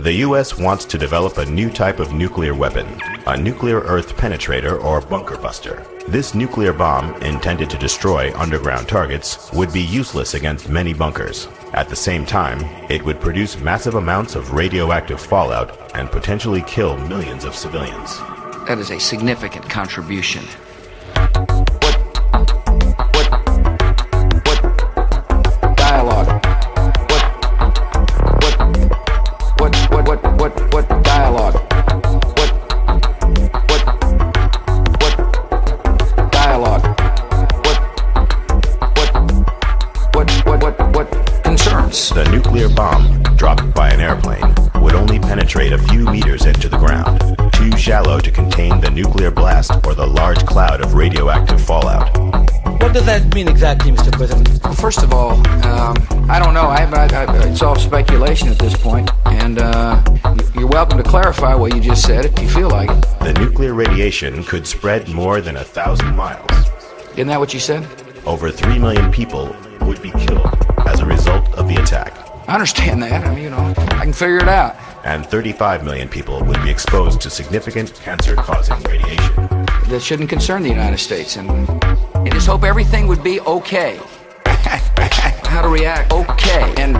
The U.S. wants to develop a new type of nuclear weapon, a nuclear earth penetrator or bunker buster. This nuclear bomb, intended to destroy underground targets, would be useless against many bunkers. At the same time, it would produce massive amounts of radioactive fallout and potentially kill millions of civilians. That is a significant contribution. The nuclear bomb, dropped by an airplane, would only penetrate a few meters into the ground, too shallow to contain the nuclear blast or the large cloud of radioactive fallout. What does that mean exactly, Mr. President? Well, first of all, I don't know. It's all speculation at this point, and you're welcome to clarify what you just said if you feel like it. The nuclear radiation could spread more than 1,000 miles. Isn't that what you said? Over 3 million people would be killed as a result of the attack. I understand that. I mean, I can figure it out. And 35 million people would be exposed to significant cancer-causing radiation. That shouldn't concern the United States, and I just hope everything would be okay. How to react, okay. And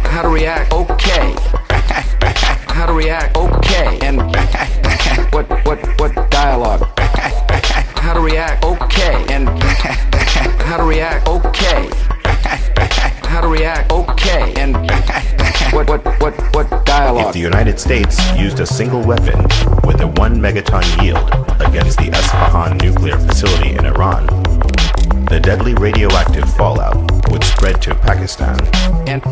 how to react, okay. How to react, okay. And what dialogue? How to react, okay. And how to react, okay. How to react, okay. And what dialogue? If the United States used a single weapon with a 1 megaton yield against the Isfahan nuclear facility in Iran, the deadly radioactive fallout would spread to Pakistan, and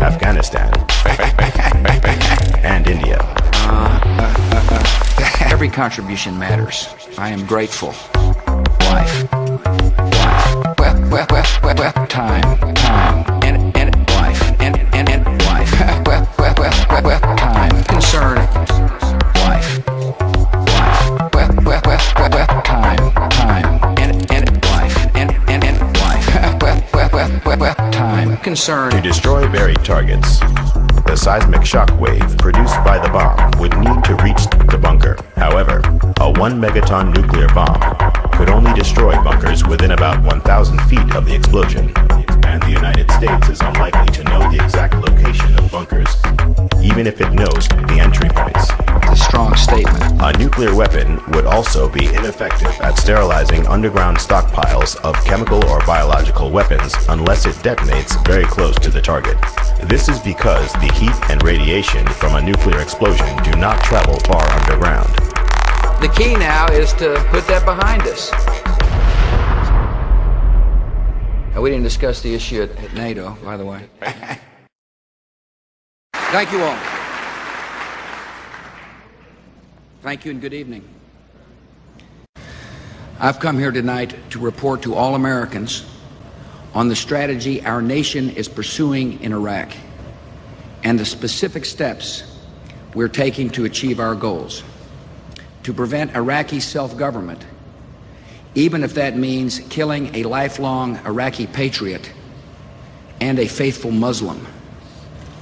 Afghanistan, and India. Every contribution matters. I am grateful. Life. Well, time, and life, and life. Well, time, concern, life, well, time, and life, and life. Well, time, concern. To destroy buried targets, the seismic shock wave produced by the bomb would need to reach the bunker. However, a 1 megaton nuclear bomb could only destroy bunkers within about 1,000 feet of the explosion, and the United States is unlikely to know the exact location of bunkers, even if it knows the entry points. It's a strong statement. A nuclear weapon would also be ineffective at sterilizing underground stockpiles of chemical or biological weapons unless it detonates very close to the target. This is because the heat and radiation from a nuclear explosion do not travel far underground. The key now is to put that behind us. Now, we didn't discuss the issue at NATO, by the way. Thank you all. Thank you and good evening. I've come here tonight to report to all Americans on the strategy our nation is pursuing in Iraq and the specific steps we're taking to achieve our goals. To prevent Iraqi self-government, even if that means killing a lifelong Iraqi patriot and a faithful Muslim.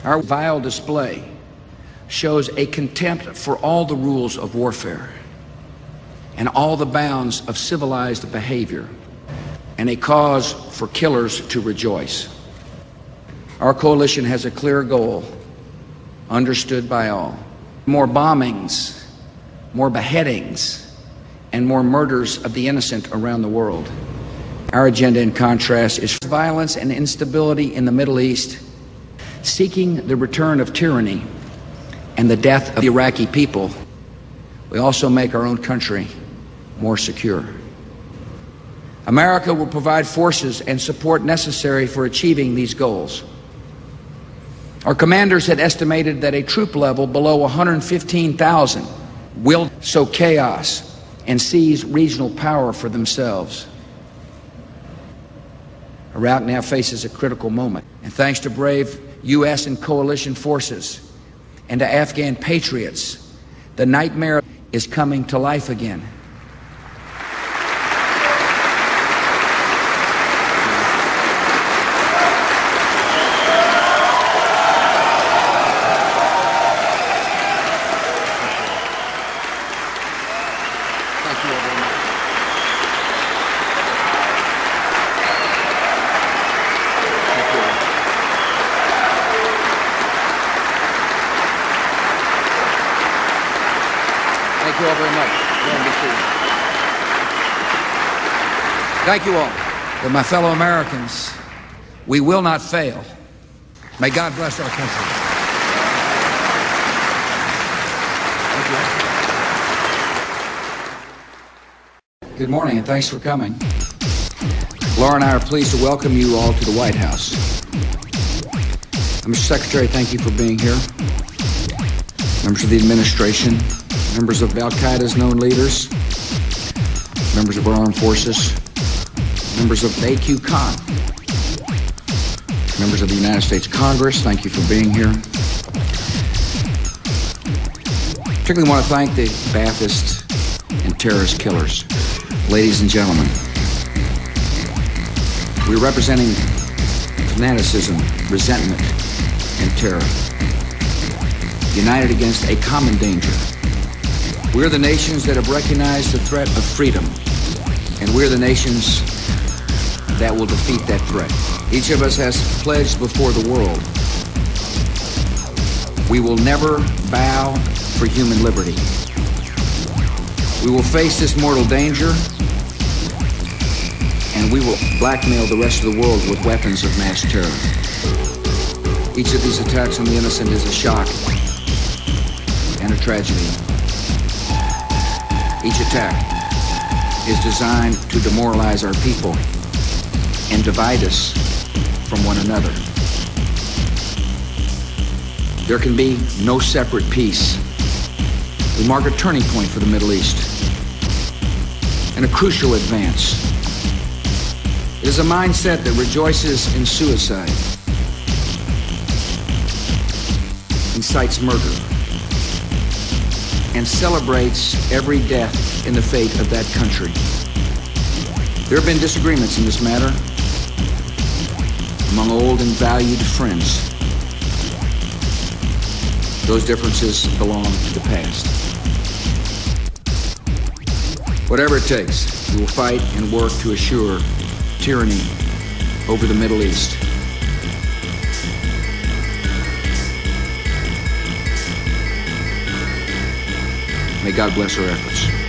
Our vile display shows a contempt for all the rules of warfare and all the bounds of civilized behavior, and a cause for killers to rejoice. Our coalition has a clear goal, understood by all. More bombings, more beheadings, and more murders of the innocent around the world. Our agenda, in contrast, is violence and instability in the Middle East, seeking the return of tyranny and the death of the Iraqi people. We also make our own country more secure. America will provide forces and support necessary for achieving these goals. Our commanders had estimated that a troop level below 115,000 will sow chaos and seize regional power for themselves. Iraq now faces a critical moment, and thanks to brave U.S. and coalition forces and to Afghan patriots, the nightmare is coming to life again. Thank you all. To my fellow Americans, we will not fail. May God bless our country. Thank you. Good morning, and thanks for coming. Laura and I are pleased to welcome you all to the White House. Mr. Secretary, thank you for being here. Members of the administration, members of Al-Qaeda's known leaders, members of our armed forces, members of AQCON, members of the United States Congress, thank you for being here. Particularly want to thank the Ba'athist and terrorist killers. Ladies and gentlemen, we're representing fanaticism, resentment, and terror, united against a common danger. We're the nations that have recognized the threat of freedom, and we're the nations that will defeat that threat. Each of us has pledged before the world, we will never bow for human liberty. We will face this mortal danger, and we will blackmail the rest of the world with weapons of mass terror. Each of these attacks on the innocent is a shock and a tragedy. Each attack is designed to demoralize our people and divide us from one another. There can be no separate peace. We mark a turning point for the Middle East and a crucial advance. It is a mindset that rejoices in suicide, incites murder, and celebrates every death in the fate of that country. There have been disagreements in this matter among old and valued friends. Those differences belong to the past. Whatever it takes, we will fight and work to assure tyranny over the Middle East. May God bless our efforts.